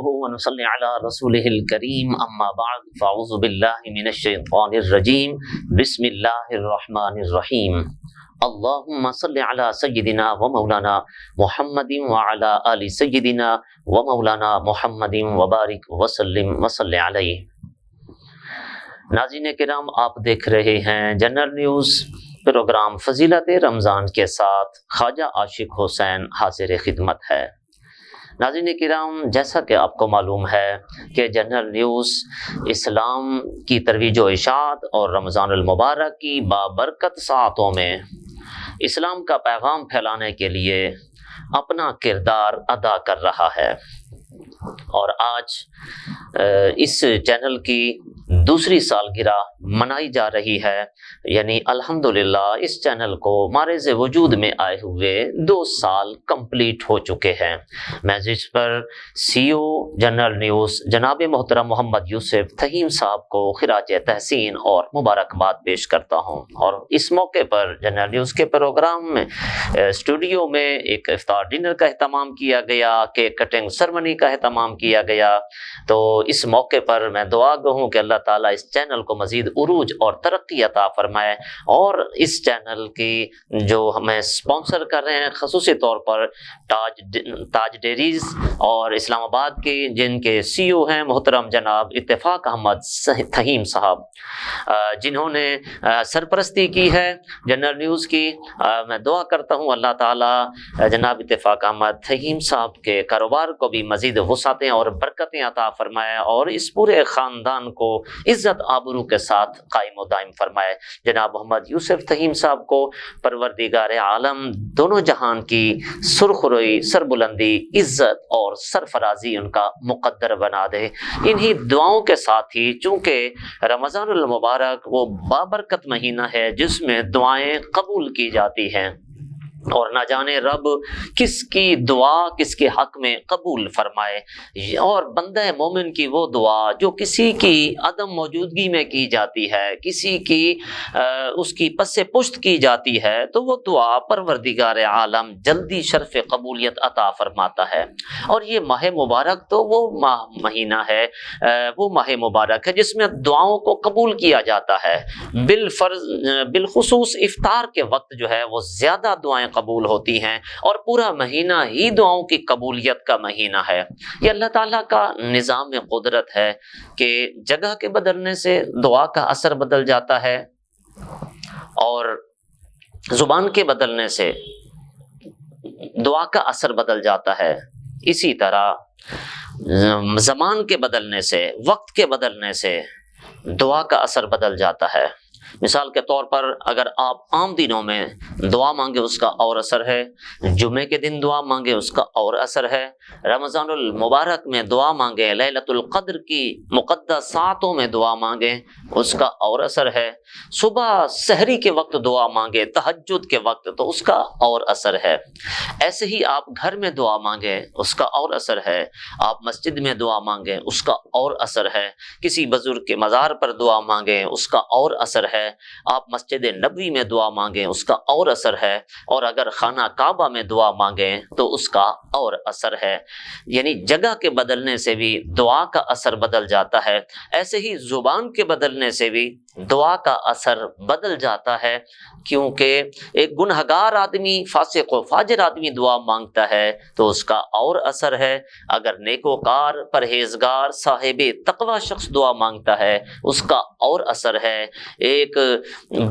نحمده ونصلي على رسوله الكريم اما بعد فاعوذ بالله من الشيطان الرجيم بسم الله الرحمن الرحيم اللهم صل على سيدنا ومولانا محمد وعلى آل سيدنا ومولانا محمد وبارك وسلم وصل علیہ۔ ناظرین کرام، آپ دیکھ رہے ہیں جنرل نیوز پروگرام فضیلت رمضان کے ساتھ خواجہ عاشق حسین حاضر خدمت ہے۔ ناظرین کرام، جیسا کہ آپ کو معلوم ہے کہ جنرل نیوز اسلام کی ترویج و اشاعت اور رمضان المبارک کی بابرکت ساعتوں میں اسلام کا پیغام پھیلانے کے لیے اپنا کردار ادا کر رہا ہے، اور آج اس چینل کی دوسری سالگرہ منائی جا رہی ہے، یعنی الحمدللہ اس چینل کو معرض وجود میں آئے ہوئے 2 سال کمپلیٹ ہو چکے ہیں۔ میں جس پر سی او جنرل نیوز جناب محترم محمد یوسف تھہیم صاحب کو خراج تحسین اور مبارکباد پیش کرتا ہوں، اور اس موقع پر جنرل نیوز کے پروگرام میں اسٹوڈیو میں ایک افطار ڈنر کا اہتمام کیا گیا، کیک کٹنگ سرمنی کا اہتمام کیا گیا۔ تو اس موقع پر میں دعا گو ہوں کہ اللہ تعالیٰ اس چینل کو مزید عروج اور ترقی عطا فرمائے، اور اس چینل کی جو ہمیں سپانسر کر رہے ہیں خصوصی طور پر تاج ڈیریز اور اسلام آباد کے جن کے سی او ہیں محترم جناب اتفاق احمد تھہیم صاحب، جنہوں نے سرپرستی کی ہے جنرل نیوز کی، میں دعا کرتا ہوں اللہ تعالیٰ جناب اتفاق احمد تھہیم صاحب کے کاروبار کو بھی مزید وسعتیں اور برکتیں عطا فرمائے، اور اس پورے خاندان کو عزت آبرو کے ساتھ قائم و دائم فرمائے۔ جناب محمد یوسف تھہیم صاحب کو پروردگار عالم دونوں جہان کی سرخ روئی، سربلندی، عزت اور سرفرازی ان کا مقدر بنا دے۔ انہی دعاؤں کے ساتھ ہی چونکہ رمضان المبارک وہ بابرکت مہینہ ہے جس میں دعائیں قبول کی جاتی ہیں، اور نہ جانے رب کس کی دعا کس کے حق میں قبول فرمائے، اور بندہ مومن کی وہ دعا جو کسی کی عدم موجودگی میں کی جاتی ہے، کسی کی اس کی پس پشت کی جاتی ہے، تو وہ دعا پروردگار عالم جلدی شرف قبولیت عطا فرماتا ہے۔ اور یہ ماہ مبارک تو وہ مہینہ ہے، وہ ماہ مبارک ہے جس میں دعاؤں کو قبول کیا جاتا ہے۔ بالخصوص افطار کے وقت جو ہے وہ زیادہ دعائیں قبول ہوتی ہیں، اور پورا مہینہ ہی دعاؤں کی قبولیت کا مہینہ ہے۔ یہ اللہ تعالیٰ کا نظام قدرت ہے کہ جگہ کے بدلنے سے دعا کا اثر بدل جاتا ہے، اور زبان کے بدلنے سے دعا کا اثر بدل جاتا ہے۔ اسی طرح زمان کے بدلنے سے، وقت کے بدلنے سے دعا کا اثر بدل جاتا ہے۔ مثال کے طور پر اگر آپ عام دنوں میں دعا مانگے اس کا اور اثر ہے، جمعے کے دن دعا مانگے اس کا اور اثر ہے، رمضان المبارک میں دعا مانگے، لیلۃ القدر کی مقدس ساعتوں میں دعا مانگے اس کا اور اثر ہے، صبح سحری کے وقت دعا مانگے، تہجد کے وقت، تو اس کا اور اثر ہے۔ ایسے ہی آپ گھر میں دعا مانگے اس کا اور اثر ہے، آپ مسجد میں دعا مانگے اس کا اور اثر ہے، کسی بزرگ کے مزار پر دعا مانگے اس کا اور اثر ہے، آپ مسجد نبوی میں دعا مانگیں اس کا اور اثر ہے، اور اگر خانہ کعبہ میں دعا مانگیں تو اس کا اور اثر ہے۔ یعنی جگہ کے بدلنے سے بھی دعا کا اثر بدل جاتا ہے، ایسے ہی زبان کے بدلنے سے بھی دعا کا اثر بدل جاتا ہے، کیونکہ ایک گنہگار آدمی، فاسق و فاجر آدمی دعا مانگتا ہے تو اس کا اور اثر ہے، اگر نیکوکار، پرہیزگار، صاحب تقوی شخص دعا مانگتا ہے اس کا اور اثر ہے، ایک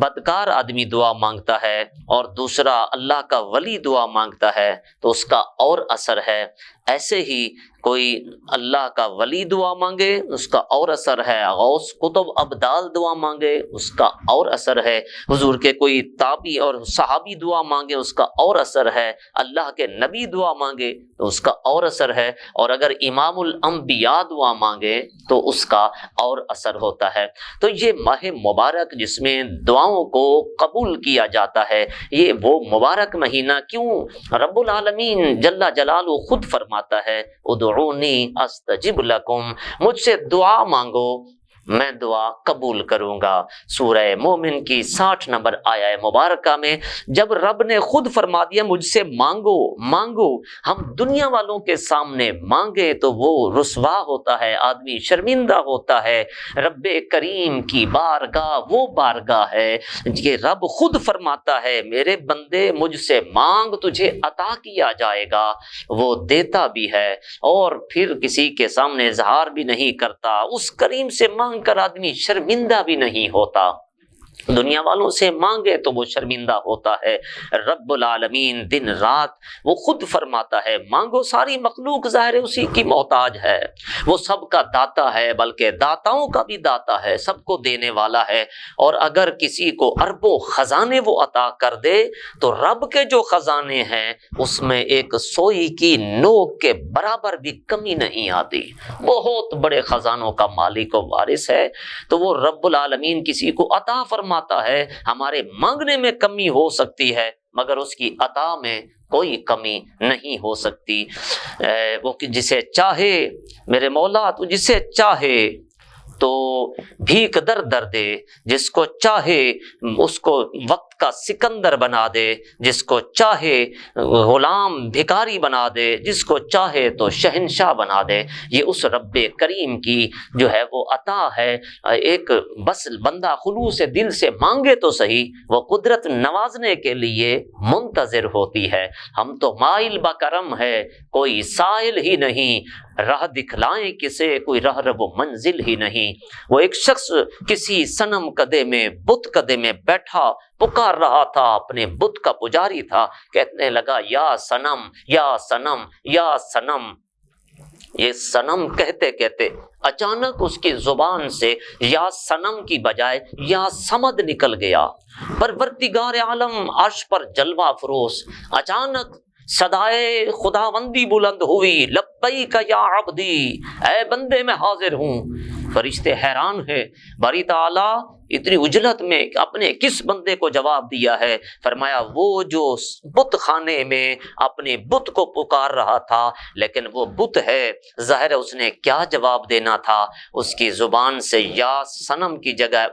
بدکار آدمی دعا مانگتا ہے اور دوسرا اللہ کا ولی دعا مانگتا ہے تو اس کا اور اثر ہے۔ ایسے ہی کوئی اللہ کا ولی دعا مانگے اس کا اور اثر ہے، غوث قطب ابدال دعا مانگے اس کا اور اثر ہے، حضور کے کوئی تابعی اور صحابی دعا مانگے اس کا اور اثر ہے، اللہ کے نبی دعا مانگے تو اس کا اور اثر ہے، اور اگر امام الانبیاء دعا مانگے تو اس کا اور اثر ہوتا ہے۔ تو یہ ماہ مبارک جس میں دعاؤں کو قبول کیا جاتا ہے، یہ وہ مبارک مہینہ کیوں رب العالمین جل جلالہ خود فرماتا ہے ادعونی استجب لکم، مجھ سے دعا مانگو میں دعا قبول کروں گا۔ سورہ مومن کی 60 نمبر آیہ مبارکہ میں جب رب نے خود فرما دیا مجھ سے مانگو مانگو، ہم دنیا والوں کے سامنے مانگے تو وہ رسوا ہوتا ہے، آدمی شرمندہ ہوتا ہے۔ رب کریم کی بارگاہ وہ بارگاہ ہے کہ رب خود فرماتا ہے میرے بندے مجھ سے مانگ تجھے عطا کیا جائے گا، وہ دیتا بھی ہے اور پھر کسی کے سامنے اظہار بھی نہیں کرتا، اس کریم سے مانگ کر آدمی شرمندہ بھی نہیں ہوتا۔ دنیا والوں سے مانگے تو وہ شرمندہ ہوتا ہے۔ رب العالمین دن رات وہ خود فرماتا ہے مانگو، ساری مخلوق ظاہر اسی کی محتاج ہے، وہ سب کا داتا ہے، بلکہ داتاؤں کا بھی داتا ہے، سب کو دینے والا ہے۔ اور اگر کسی کو اربوں خزانے وہ عطا کر دے تو رب کے جو خزانے ہیں اس میں ایک سوئی کی نوک کے برابر بھی کمی نہیں آتی، بہت بڑے خزانوں کا مالک و وارث ہے۔ تو وہ رب العالمین کسی کو عطا فرماتا ہے، ہمارے مانگنے میں کمی ہو سکتی ہے مگر اس کی عطا میں کوئی کمی نہیں ہو سکتی۔ وہ جسے چاہے میرے مولا تو جسے چاہے تو بھیک در در دے، جس کو چاہے اس کو وقت کا سکندر بنا دے، جس کو چاہے غلام بھکاری بنا دے، جس کو چاہے تو شہنشاہ بنا دے۔ یہ اس رب کریم کی جو ہے وہ عطا ہے۔ ایک بس بندہ خلوص دل سے مانگے تو صحیح، وہ قدرت نوازنے کے لیے منتظر ہوتی ہے۔ ہم تو مائل بکرم ہے، کوئی سائل ہی نہیں، راہ دکھلائیں کسے، کوئی راہ رب منزل ہی نہیں۔ وہ ایک شخص کسی صنم کدے میں بت کدے میں بیٹھا پکار رہا تھا، اپنے بت کا پجاری تھا، کہنے لگا یا صنم یا صنم یا صنم۔ یہ صنم کہتے کہتے اچانک اس کی زبان سے یا صنم کی بجائے یا صمد نکل گیا۔ پروردگار عالم عرش پر جلوہ فروز، اچانک صدائے خداوندی بلند ہوئی، لبیک یا عبدی، اے بندے میں حاضر ہوں۔ فرشتے حیران ہیں، باری تعالیٰ اتنی اجلت میں اپنے کس بندے کو جواب دیا ہے؟ فرمایا وہ جو بت خانے میں اپنے بت کو پکار رہا تھا، لیکن وہ بت ہے، ظاہر اس نے کیا جواب دینا تھا، اس کی زبان سے یا صنم کی جگہ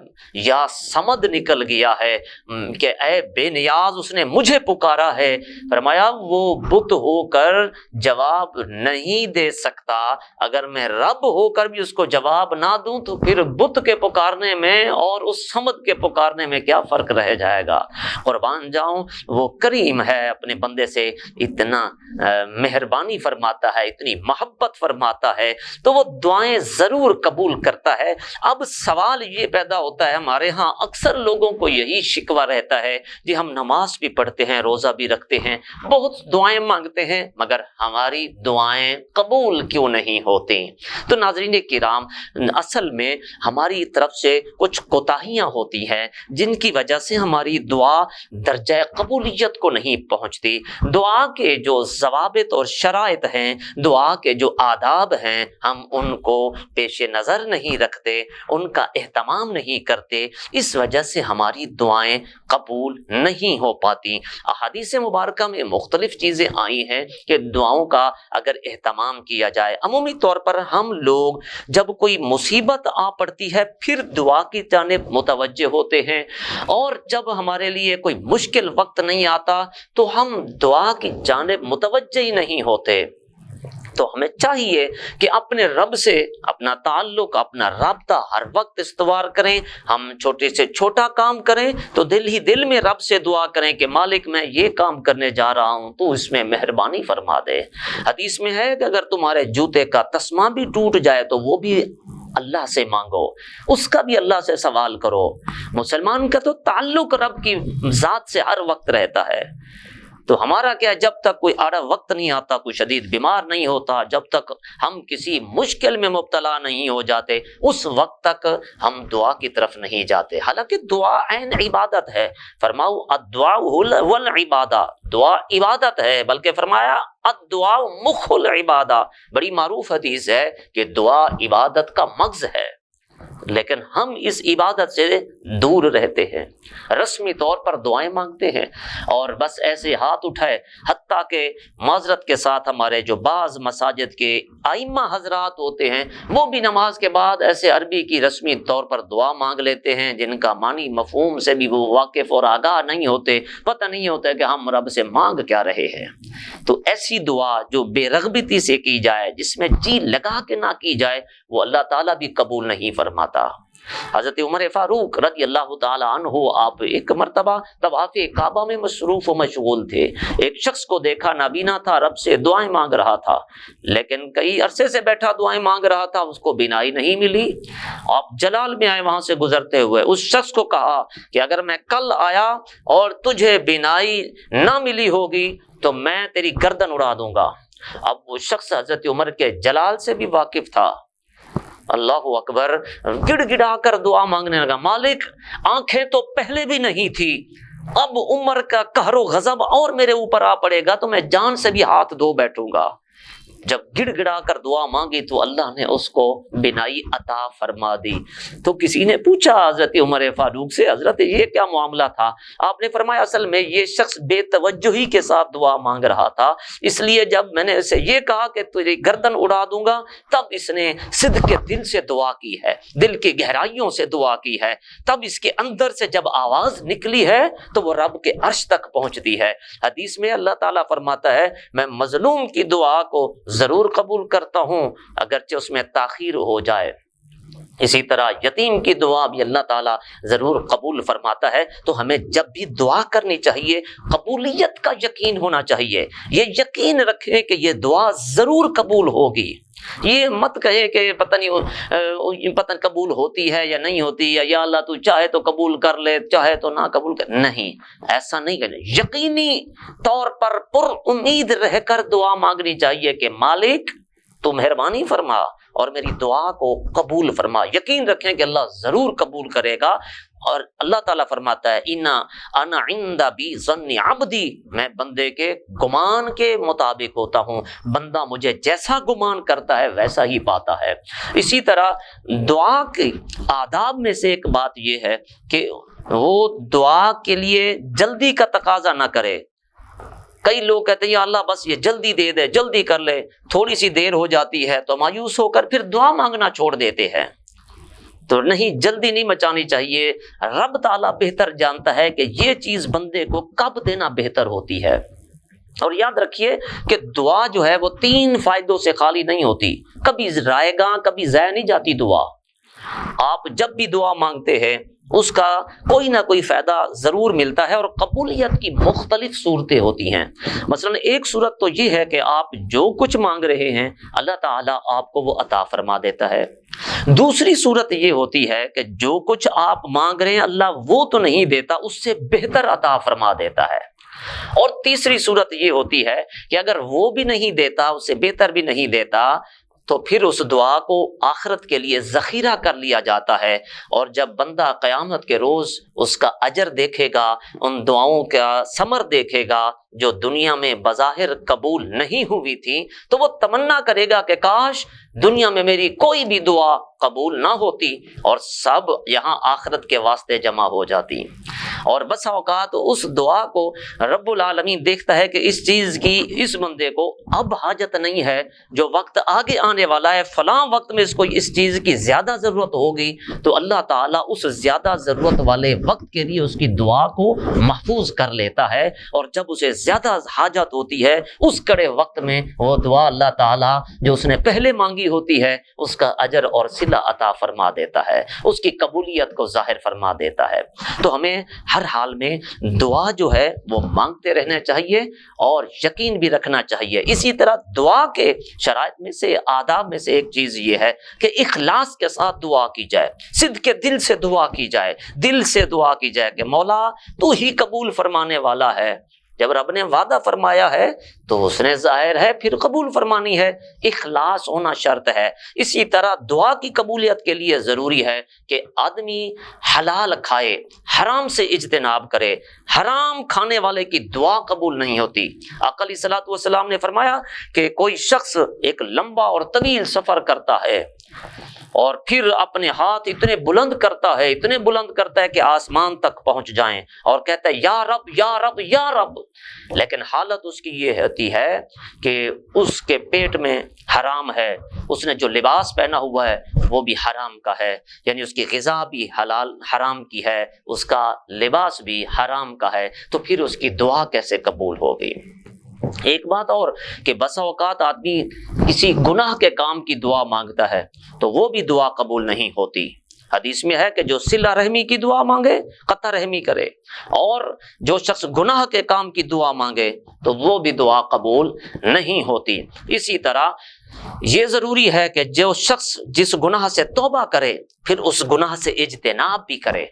یا صمد نکل گیا ہے کہ اے بے نیاز اس نے مجھے پکارا ہے۔ فرمایا وہ بت ہو کر جواب نہیں دے سکتا، اگر میں رب ہو کر بھی اس کو جواب نہ دوں تو پھر بت کے پکارنے میں اور اس صمد کے پکارنے میں کیا فرق رہ جائے گا؟ قربان جاؤں، وہ کریم ہے، اپنے بندے سے اتنا مہربانی فرماتا ہے، اتنی محبت فرماتا ہے تو وہ دعائیں ضرور قبول کرتا ہے۔ اب سوال یہ پیدا ہوتا ہے، ہمارے ہاں اکثر لوگوں کو یہی شکوہ رہتا ہے کہ ہم نماز بھی پڑھتے ہیں، روزہ بھی رکھتے ہیں، بہت دعائیں مانگتے ہیں، مگر ہماری دعائیں قبول کیوں نہیں ہوتی؟ تو ناظرین کرام، اصل میں ہماری طرف سے کچھ کوتاہیاں ہوتی ہیں جن کی وجہ سے ہماری دعا درجہ قبولیت کو نہیں پہنچتی۔ دعا کے جو ضوابط اور شرائط ہیں، دعا کے جو آداب ہیں، ہم ان کو پیش نظر نہیں رکھتے، ان کا اہتمام نہیں کرتے، اس وجہ سے ہماری دعائیں قبول نہیں ہو پاتی۔ احادیث مبارکہ میں مختلف چیزیں آئی ہیں کہ دعاؤں کا اگر اہتمام کیا جائے۔ عمومی طور پر ہم لوگ جب کوئی مصیبت آ پڑتی ہے پھر دعا کی جانب متوجہ ہوتے ہیں، اور جب ہمارے لیے کوئی مشکل وقت نہیں آتا تو ہم دعا کی جانب متوجہ ہی نہیں ہوتے۔ تو ہمیں چاہیے کہ اپنے رب سے اپنا تعلق، اپنا رابطہ ہر وقت استوار کریں۔ ہم چھوٹے سے چھوٹا کام کریں تو دل ہی دل میں رب سے دعا کریں کہ مالک میں یہ کام کرنے جا رہا ہوں تو اس میں مہربانی فرما دے۔ حدیث میں ہے کہ اگر تمہارے جوتے کا تسمہ بھی ٹوٹ جائے تو وہ بھی اللہ سے مانگو، اس کا بھی اللہ سے سوال کرو۔ مسلمان کا تو تعلق رب کی ذات سے ہر وقت رہتا ہے۔ تو ہمارا کیا، جب تک کوئی آڑا وقت نہیں آتا، کوئی شدید بیمار نہیں ہوتا، جب تک ہم کسی مشکل میں مبتلا نہیں ہو جاتے، اس وقت تک ہم دعا کی طرف نہیں جاتے۔ حالانکہ دعا عین عبادت ہے۔ فرماؤ الدعاء والعبادہ، دعا عبادت ہے، بلکہ فرمایا الدعاء مخ العبادہ۔ بڑی معروف حدیث ہے کہ دعا عبادت کا مغز ہے۔ لیکن ہم اس عبادت سے دور رہتے ہیں، رسمی طور پر دعائیں مانگتے ہیں اور بس ایسے ہاتھ اٹھائے، حتیٰ کہ معذرت کے ساتھ ہمارے جو بعض مساجد کے ائمہ حضرات ہوتے ہیں وہ بھی نماز کے بعد ایسے عربی کی رسمی طور پر دعا مانگ لیتے ہیں جن کا معنی مفہوم سے بھی وہ واقف اور آگاہ نہیں ہوتے، پتہ نہیں ہوتا کہ ہم رب سے مانگ کیا رہے ہیں۔ تو ایسی دعا جو بے رغبتی سے کی جائے، جس میں جی لگا کے نہ کی جائے، وہ اللہ تعالیٰ بھی قبول نہیں فرماتا۔ حضرت عمر فاروق رضی اللہ تعالی عنہ آپ ایک مرتبہ طواف کعبہ میں مصروف و مشغول تھے، ایک شخص کو دیکھا، نابینا تھا، رب سے دعائیں مانگ رہا تھا، لیکن کئی عرصے سے بیٹھا دعائیں مانگ رہا تھا، اس کو بینائی نہیں ملی۔ آپ جلال میں آئے، وہاں سے گزرتے ہوئے اس شخص کو کہا کہ اگر میں کل آیا اور تجھے بینائی نہ ملی ہوگی تو میں تیری گردن اڑا دوں گا۔ اب وہ شخص حضرت عمر کے جلال سے بھی واقف تھا، اللہ اکبر، گڑ گڑا کر دعا مانگنے لگا، مالک آنکھیں تو پہلے بھی نہیں تھی، اب عمر کا قہر و غضب اور میرے اوپر آ پڑے گا تو میں جان سے بھی ہاتھ دھو بیٹھوں گا۔ جب گڑ گڑا کر دعا مانگی تو اللہ نے اس کو بینائی عطا فرما دی۔ تو کسی نے پوچھا حضرت عمر فاروق سے، حضرت یہ کیا معاملہ تھا؟ آپ نے فرمایا اصل میں یہ شخص بے توجہی کے ساتھ دعا مانگ رہا تھا، اس لیے جب میں نے اسے یہ کہا کہ تجھے گردن اڑا دوں گا تب اس نے صدق کے دل سے دعا کی ہے، دل کی گہرائیوں سے دعا کی ہے، تب اس کے اندر سے جب آواز نکلی ہے تو وہ رب کے عرش تک پہنچتی ہے۔ حدیث میں اللہ تعالیٰ فرماتا ہے میں مظلوم کی دعا کو ضرور قبول کرتا ہوں اگرچہ اس میں تاخیر ہو جائے۔ اسی طرح یتیم کی دعا بھی اللہ تعالیٰ ضرور قبول فرماتا ہے۔ تو ہمیں جب بھی دعا کرنی چاہیے قبولیت کا یقین ہونا چاہیے، یہ یقین رکھیں کہ یہ دعا ضرور قبول ہوگی۔ یہ مت کہے کہ پتہ نہیں قبول ہوتی ہے یا نہیں ہوتی، یا اللہ تو چاہے تو قبول کر لے چاہے تو نہ قبول کر، نہیں، ایسا نہیں کرنا۔ یقینی طور پر پر امید رہ کر دعا مانگنی چاہیے کہ مالک تو مہربانی فرما اور میری دعا کو قبول فرما۔ یقین رکھیں کہ اللہ ضرور قبول کرے گا، اور اللہ تعالیٰ فرماتا ہے انا عند بی ظن عبدی، میں بندے کے گمان کے مطابق ہوتا ہوں، بندہ مجھے جیسا گمان کرتا ہے ویسا ہی پاتا ہے۔ اسی طرح دعا کے آداب میں سے ایک بات یہ ہے کہ وہ دعا کے لیے جلدی کا تقاضا نہ کرے۔ کئی لوگ کہتے ہیں یا اللہ بس یہ جلدی دے دے، جلدی کر لے، تھوڑی سی دیر ہو جاتی ہے تو مایوس ہو کر پھر دعا مانگنا چھوڑ دیتے ہیں۔ تو نہیں، جلدی نہیں مچانی چاہیے۔ رب تعالیٰ بہتر جانتا ہے کہ یہ چیز بندے کو کب دینا بہتر ہوتی ہے۔ اور یاد رکھیے کہ دعا جو ہے وہ 3 فائدوں سے خالی نہیں ہوتی، کبھی رائے گاں کبھی ضائع نہیں جاتی دعا۔ آپ جب بھی دعا مانگتے ہیں اس کا کوئی نہ کوئی فائدہ ضرور ملتا ہے، اور قبولیت کی مختلف صورتیں ہوتی ہیں۔ مثلا ایک صورت تو یہ ہے کہ آپ جو کچھ مانگ رہے ہیں اللہ تعالیٰ آپ کو وہ عطا فرما دیتا ہے۔ دوسری صورت یہ ہوتی ہے کہ جو کچھ آپ مانگ رہے ہیں اللہ وہ تو نہیں دیتا، اس سے بہتر عطا فرما دیتا ہے۔ اور تیسری صورت یہ ہوتی ہے کہ اگر وہ بھی نہیں دیتا، اس سے بہتر بھی نہیں دیتا، تو پھر اس دعا کو آخرت کے لیے ذخیرہ کر لیا جاتا ہے، اور جب بندہ قیامت کے روز اس کا اجر دیکھے گا، ان دعاؤں کا ثمر دیکھے گا جو دنیا میں بظاہر قبول نہیں ہوئی تھی، تو وہ تمنا کرے گا کہ کاش دنیا میں میری کوئی بھی دعا قبول نہ ہوتی اور سب یہاں آخرت کے واسطے جمع ہو جاتی۔ اور بسا اوقات اس دعا کو رب العالمین دیکھتا ہے کہ اس چیز کی اس بندے کو اب حاجت نہیں ہے، جو وقت آگے آنے والا ہے فلاں وقت میں اس کو اس چیز کی زیادہ ضرورت ہوگی، تو اللہ تعالیٰ اس زیادہ ضرورت والے وقت کے لیے اس کی دعا کو محفوظ کر لیتا ہے، اور جب اسے زیادہ حاجت ہوتی ہے اس کڑے وقت میں وہ دعا اللہ تعالیٰ جو اس نے پہلے مانگی ہوتی ہے اس کا اجر اور صلہ عطا فرما دیتا ہے، اس کی قبولیت کو ظاہر فرما دیتا ہے۔ تو ہمیں ہر حال میں دعا جو ہے وہ مانگتے رہنا چاہیے اور یقین بھی رکھنا چاہیے۔ اسی طرح دعا کے شرائط میں سے آداب میں سے ایک چیز یہ ہے کہ اخلاص کے ساتھ دعا کی جائے، صدق کے دل سے دعا کی جائے، دل سے دعا کی جائے کہ مولا تو ہی قبول فرمانے والا ہے۔ جب رب نے وعدہ فرمایا ہے تو اس نے ظاہر ہے پھر قبول فرمانی ہے، اخلاص ہونا شرط ہے۔ اسی طرح دعا کی قبولیت کے لیے ضروری ہے کہ آدمی حلال کھائے، حرام سے اجتناب کرے۔ حرام کھانے والے کی دعا قبول نہیں ہوتی۔ آقا علیہ الصلوۃ والسلام نے فرمایا کہ کوئی شخص ایک لمبا اور طویل سفر کرتا ہے اور پھر اپنے ہاتھ اتنے بلند کرتا ہے کہ آسمان تک پہنچ جائیں اور کہتا ہے یا رب یا رب یا رب، لیکن حالت اس کی یہ ہوتی ہے کہ اس کے پیٹ میں حرام ہے، اس نے جو لباس پہنا ہوا ہے وہ بھی حرام کا ہے، یعنی اس کی غذا بھی حرام کی ہے، اس کا لباس بھی حرام کا ہے، تو پھر اس کی دعا کیسے قبول ہوگی؟ ایک بات اور کہ بسا اوقات آدمی کسی گناہ کے کام کی دعا مانگتا ہے تو وہ بھی دعا قبول نہیں ہوتی۔ حدیث میں ہے کہ جو صلہ رحمی کی دعا مانگے قطع رحمی کرے، اور جو شخص گناہ کے کام کی دعا مانگے تو وہ بھی دعا قبول نہیں ہوتی۔ اسی طرح یہ ضروری ہے کہ جو شخص جس گناہ سے توبہ کرے پھر اس گناہ سے اجتناب بھی کرے،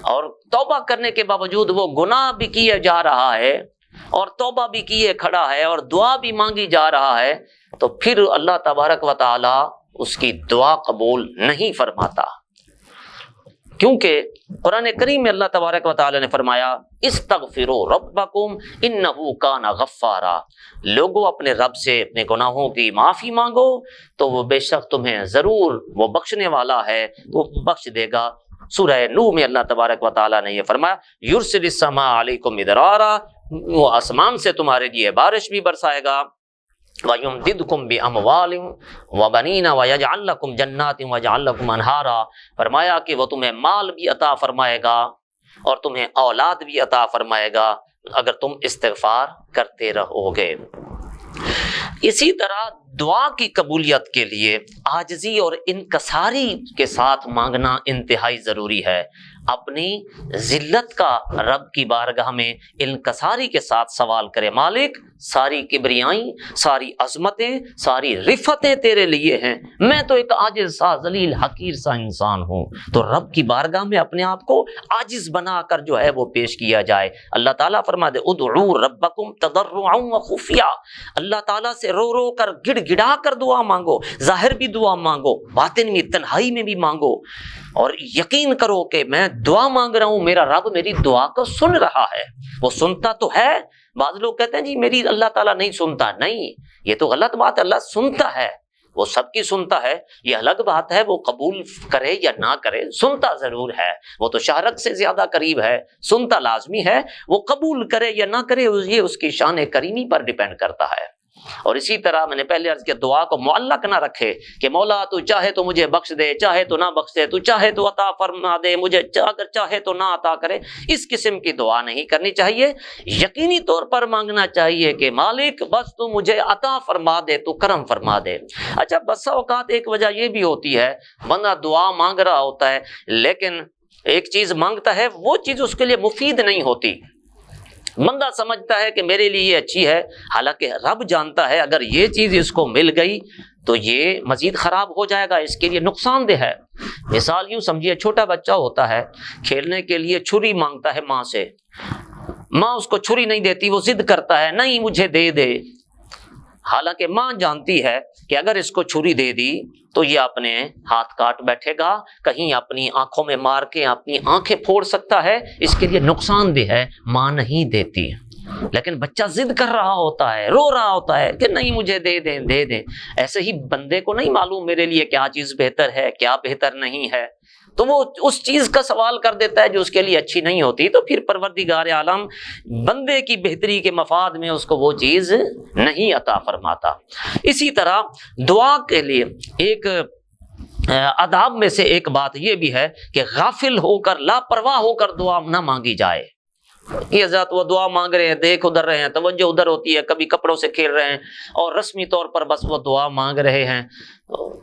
اور توبہ کرنے کے باوجود وہ گناہ بھی کیا جا رہا ہے اور توبہ بھی کیے کھڑا ہے اور دعا بھی مانگی جا رہا ہے، تو پھر اللہ تبارک و تعالی اس کی دعا قبول نہیں فرماتا، کیونکہ قرآن کریم میں اللہ تبارک و تعالی نے فرمایا استغفروا ربکم انہ کان غفارا، لوگو اپنے رب سے اپنے گناہوں کی معافی مانگو تو وہ بے شک تمہیں ضرور وہ بخشنے والا ہے، وہ بخش دے گا۔ سورہ نوح میں اللہ تبارک و تعالی نے یہ فرمایا یرسل السماء علیکم مدرارا، وہ آسمان سے تمہارے لیے بارش بھی برسائے گا، وَيُمْدِدْكُمْ بِأَمْوَالٍ وَبَنِينَ وَيَجْعَلْ لَكُمْ جَنَّاتٍ وَيَجْعَلْ لَكُمْ أَنْهَارًا، فرمایا کہ وہ تمہیں مال بھی عطا فرمائے گا اور تمہیں اولاد بھی عطا فرمائے گا اگر تم استغفار کرتے رہو گے۔ اسی طرح دعا کی قبولیت کے لیے عاجزی اور انکساری کے ساتھ مانگنا انتہائی ضروری ہے۔ اپنی ذلت کا رب کی بارگاہ میں انکساری کے ساتھ سوال کرے، مالک ساری کبریائیں، ساری عظمتیں، ساری رفتیں تیرے لیے ہیں، میں تو ایک عاجز سا ذلیل حقیر سا انسان ہوں، تو رب کی بارگاہ میں اپنے آپ کو عاجز بنا کر جو ہے وہ پیش کیا جائے۔ اللہ تعالیٰ فرما دے ادعوا ربکم تضرعا وخفیا، اللہ تعالیٰ سے رو رو کر گڑ گڑا کر دعا مانگو، ظاہر بھی دعا مانگو، باطن میں تنہائی میں بھی مانگو، اور یقین کرو کہ میں دعا مانگ رہا ہوں، میرا رب میری دعا کو سن رہا ہے، وہ سنتا تو ہے۔ بعض لوگ کہتے ہیں جی میری اللہ تعالیٰ نہیں سنتا، نہیں، یہ تو غلط بات ہے، اللہ سنتا ہے، وہ سب کی سنتا ہے، یہ الگ بات ہے وہ قبول کرے یا نہ کرے، سنتا ضرور ہے، وہ تو شہرت سے زیادہ قریب ہے، سنتا لازمی ہے، وہ قبول کرے یا نہ کرے یہ اس کی شان کریمی پر ڈیپینڈ کرتا ہے۔ اور اسی طرح میں نے پہلے عرض کیا دعا کو معلق نہ رکھے کہ مولا تو چاہے تو مجھے بخش دے، چاہے تو نہ بخش دے، تو چاہے تو عطا فرما دے مجھے، اگر چاہے تو نہ عطا کرے، اس قسم کی دعا نہیں کرنی چاہیے۔ یقینی طور پر مانگنا چاہیے کہ مالک بس تو مجھے عطا فرما دے، تو کرم فرما دے۔ اچھا بسا اوقات ایک وجہ یہ بھی ہوتی ہے بندہ دعا مانگ رہا ہوتا ہے لیکن ایک چیز مانگتا ہے وہ چیز اس کے لیے مفید نہیں ہوتی، بندہ سمجھتا ہے کہ میرے لیے یہ اچھی ہے، حالانکہ رب جانتا ہے اگر یہ چیز اس کو مل گئی تو یہ مزید خراب ہو جائے گا، اس کے لیے نقصان دہ ہے۔ مثال یوں سمجھیے چھوٹا بچہ ہوتا ہے کھیلنے کے لیے چھری مانگتا ہے ماں سے، ماں اس کو چھری نہیں دیتی، وہ ضد کرتا ہے نہیں مجھے دے دے، حالانکہ ماں جانتی ہے کہ اگر اس کو چھری دے دی تو یہ اپنے ہاتھ کاٹ بیٹھے گا، کہیں اپنی آنکھوں میں مار کے اپنی آنکھیں پھوڑ سکتا ہے، اس کے لیے نقصان دہ ہے، ماں نہیں دیتی۔ لیکن بچہ ضد کر رہا ہوتا ہے، رو رہا ہوتا ہے کہ نہیں مجھے دے دیں دے دیں۔ ایسے ہی بندے کو نہیں معلوم میرے لیے کیا چیز بہتر ہے کیا بہتر نہیں ہے، تو وہ اس چیز کا سوال کر دیتا ہے جو اس کے لیے اچھی نہیں ہوتی، تو پھر پروردگار عالم بندے کی بہتری کے مفاد میں اس کو وہ چیز نہیں عطا فرماتا۔ اسی طرح دعا کے لیے ایک آداب میں سے ایک بات یہ بھی ہے کہ غافل ہو کر لاپرواہ ہو کر دعا نہ مانگی جائے کہ حضرت وہ دعا مانگ رہے ہیں، دیکھ ادھر رہے ہیں، توجہ ادھر ہوتی ہے، کبھی کپڑوں سے کھیل رہے ہیں اور رسمی طور پر بس وہ دعا مانگ رہے ہیں،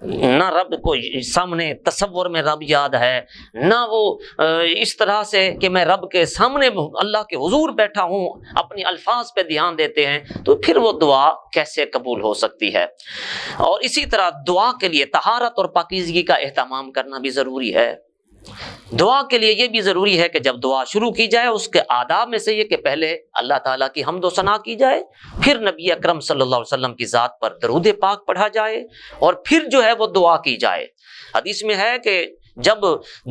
نہ رب کو سامنے تصور میں رب یاد ہے، نہ وہ اس طرح سے کہ میں رب کے سامنے اللہ کے حضور بیٹھا ہوں اپنی الفاظ پہ دھیان دیتے ہیں، تو پھر وہ دعا کیسے قبول ہو سکتی ہے۔ اور اسی طرح دعا کے لیے طہارت اور پاکیزگی کا اہتمام کرنا بھی ضروری ہے۔ دعا کے لیے یہ بھی ضروری ہے کہ جب دعا شروع کی جائے اس کے آداب میں سے یہ کہ پہلے اللہ تعالیٰ کی حمد و ثنا کی جائے، پھر نبی اکرم صلی اللہ علیہ وسلم کی ذات پر درود پاک پڑھا جائے، اور پھر جو ہے وہ دعا کی جائے۔ حدیث میں ہے کہ جب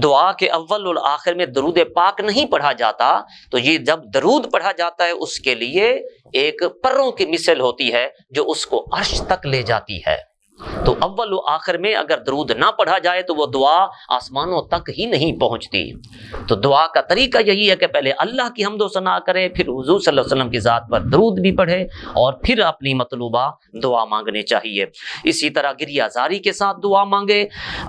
دعا کے اول اور آخر میں درود پاک نہیں پڑھا جاتا تو یہ جب درود پڑھا جاتا ہے اس کے لیے ایک پروں کی مثل ہوتی ہے جو اس کو عرش تک لے جاتی ہے۔ تو اول و آخر میں اگر درود نہ پڑھا جائے تو وہ دعا آسمانوں تک ہی نہیں پہنچتی۔ تو دعا کا طریقہ یہی ہے کہ پہلے اللہ کی حمد و ثنا کرے، پھر حضور صلی اللہ علیہ وسلم کی ذات پر درود بھی پڑھے، اور پھر اپنی مطلوبہ دعا مانگنی چاہیے۔ اسی طرح گریہ زاری کے ساتھ دعا مانگے،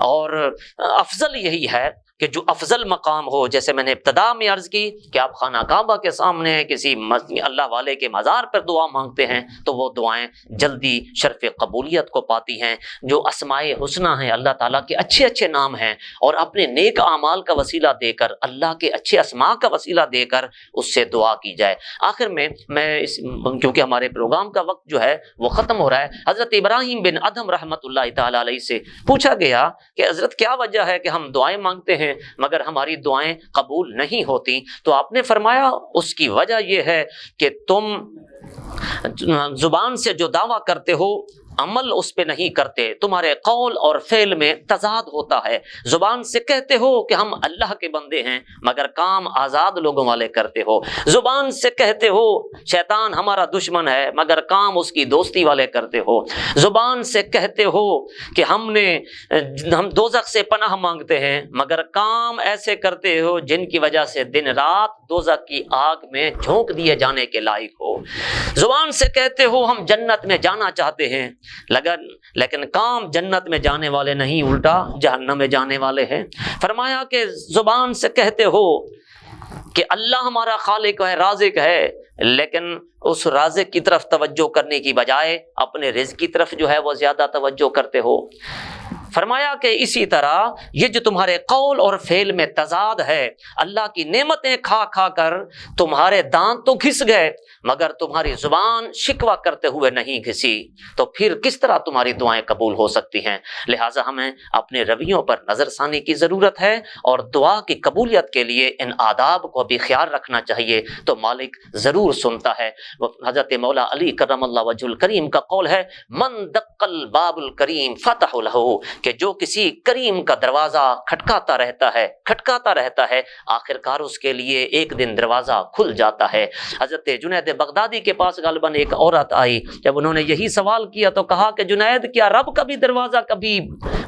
اور افضل یہی ہے کہ جو افضل مقام ہو، جیسے میں نے ابتدا میں عرض کی کہ آپ خانہ کعبہ کے سامنے کسی اللہ والے کے مزار پر دعا مانگتے ہیں تو وہ دعائیں جلدی شرف قبولیت کو پاتی ہیں۔ جو اسماء حسنی ہیں، اللہ تعالیٰ کے اچھے اچھے نام ہیں، اور اپنے نیک اعمال کا وسیلہ دے کر، اللہ کے اچھے اسماء کا وسیلہ دے کر اس سے دعا کی جائے۔ آخر میں کیونکہ ہمارے پروگرام کا وقت جو ہے وہ ختم ہو رہا ہے، حضرت ابراہیم بن ادھم رحمۃ اللہ تعالیٰ علیہ سے پوچھا گیا کہ حضرت کیا وجہ ہے کہ ہم دعائیں مانگتے ہیں مگر ہماری دعائیں قبول نہیں ہوتی؟ تو آپ نے فرمایا اس کی وجہ یہ ہے کہ تم زبان سے جو دعویٰ کرتے ہو عمل اس پہ نہیں کرتے، تمہارے قول اور فعل میں تضاد ہوتا ہے۔ زبان سے کہتے ہو کہ ہم اللہ کے بندے ہیں مگر کام آزاد لوگوں والے کرتے ہو، زبان سے کہتے ہو شیطان ہمارا دشمن ہے مگر کام اس کی دوستی والے کرتے ہو، زبان سے کہتے ہو کہ ہم دوزخ سے پناہ مانگتے ہیں مگر کام ایسے کرتے ہو جن کی وجہ سے دن رات دوزخ کی آگ میں جھونک دیے جانے کے لائق ہو۔ زبان سے کہتے ہو ہم جنت میں جانا چاہتے ہیں لیکن کام جنت میں جانے والے نہیں، الٹا جہنم میں جانے والے ہیں۔ فرمایا کہ زبان سے کہتے ہو کہ اللہ ہمارا خالق ہے، رازق ہے، لیکن اس رازق کی طرف توجہ کرنے کی بجائے اپنے رزق کی طرف جو ہے وہ زیادہ توجہ کرتے ہو۔ فرمایا کہ اسی طرح یہ جو تمہارے قول اور فعل میں تضاد ہے، اللہ کی نعمتیں کھا کھا کر تمہارے دانت تو گھس گئے مگر تمہاری زبان شکوہ کرتے ہوئے نہیں گھسی، تو پھر کس طرح تمہاری دعائیں قبول ہو سکتی ہیں؟ لہٰذا ہمیں اپنے رویوں پر نظر ثانی کی ضرورت ہے، اور دعا کی قبولیت کے لیے ان آداب کو بھی خیال رکھنا چاہیے، تو مالک ضرور سنتا ہے۔ حضرت مولا علی کرم اللہ وجہ الکریم کا قول ہے، من دق الباب الکریم فتح لہ، کہ جو کسی کریم کا دروازہ کھٹکاتا رہتا ہے آخر کار اس کے لیے ایک دن دروازہ کھل جاتا ہے۔ حضرت جنید بغدادی کے پاس غالباً ایک عورت آئی، جب انہوں نے یہی سوال کیا تو کہا کہ جنید کیا رب کا بھی دروازہ کبھی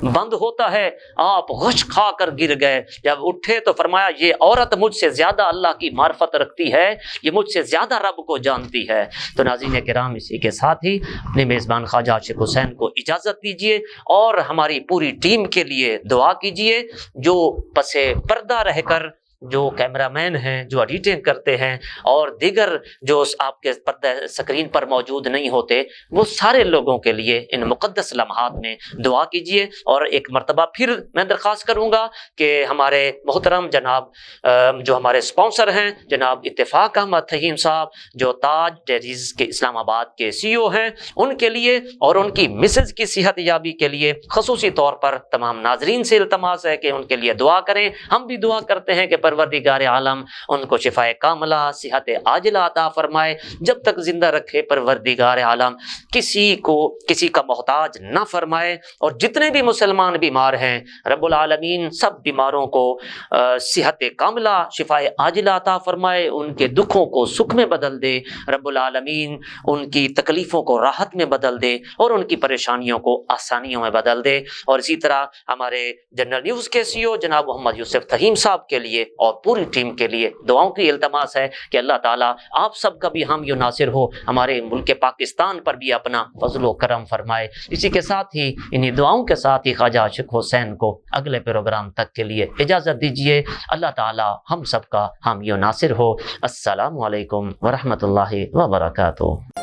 بند ہوتا ہے؟ آپ غش کھا کر گر گئے۔ جب اٹھے تو فرمایا یہ عورت مجھ سے زیادہ اللہ کی معرفت رکھتی ہے، یہ مجھ سے زیادہ رب کو جانتی ہے۔ تو ناظرین کرام، اسی کے ساتھ ہی اپنے میزبان خواجہ عاشق حسین کو اجازت دیجیے، اور ہماری پوری ٹیم کے لیے دعا کیجیے، جو پس پردہ رہ کر جو کیمرہ مین ہیں، جو ایڈیٹنگ کرتے ہیں، اور دیگر جو آپ کے پردہ سکرین پر موجود نہیں ہوتے، وہ سارے لوگوں کے لیے ان مقدس لمحات میں دعا کیجیے۔ اور ایک مرتبہ پھر میں درخواست کروں گا کہ ہمارے محترم جناب جو ہمارے سپانسر ہیں، جناب اتفاق احمد فہیم صاحب جو تاج ڈیریز کے اسلام آباد کے CEO ہیں، ان کے لیے اور ان کی مسز کی صحت یابی کے لیے خصوصی طور پر تمام ناظرین سے التماس ہے کہ ان کے لیے دعا کریں۔ ہم بھی دعا کرتے ہیں کہ پروردگار عالم ان کو شفائے کاملہ، صحت عاجلہ عطا فرمائے، جب تک زندہ رکھے پروردگار عالم کسی کا محتاج نہ فرمائے، اور جتنے بھی مسلمان بیمار ہیں رب العالمین سب بیماروں کو صحت کاملہ، شفائے عاجلہ عطا فرمائے، ان کے دکھوں کو سکھ میں بدل دے رب العالمین، ان کی تکلیفوں کو راحت میں بدل دے اور ان کی پریشانیوں کو آسانیوں میں بدل دے۔ اور اسی طرح ہمارے جنرل نیوز کے CEO جناب محمد یوسف فہیم صاحب کے لیے اور پوری ٹیم کے لیے دعاؤں کی التماس ہے کہ اللہ تعالیٰ آپ سب کا بھی حامی و ناصر ہو، ہمارے ملک پاکستان پر بھی اپنا فضل و کرم فرمائے۔ اسی کے ساتھ ہی انہی دعاؤں کے ساتھ ہی خواجہ عاشق حسین کو اگلے پروگرام تک کے لیے اجازت دیجیے۔ اللہ تعالیٰ ہم سب کا حامی و ناصر ہو۔ السلام علیکم ورحمۃ اللہ وبرکاتہ۔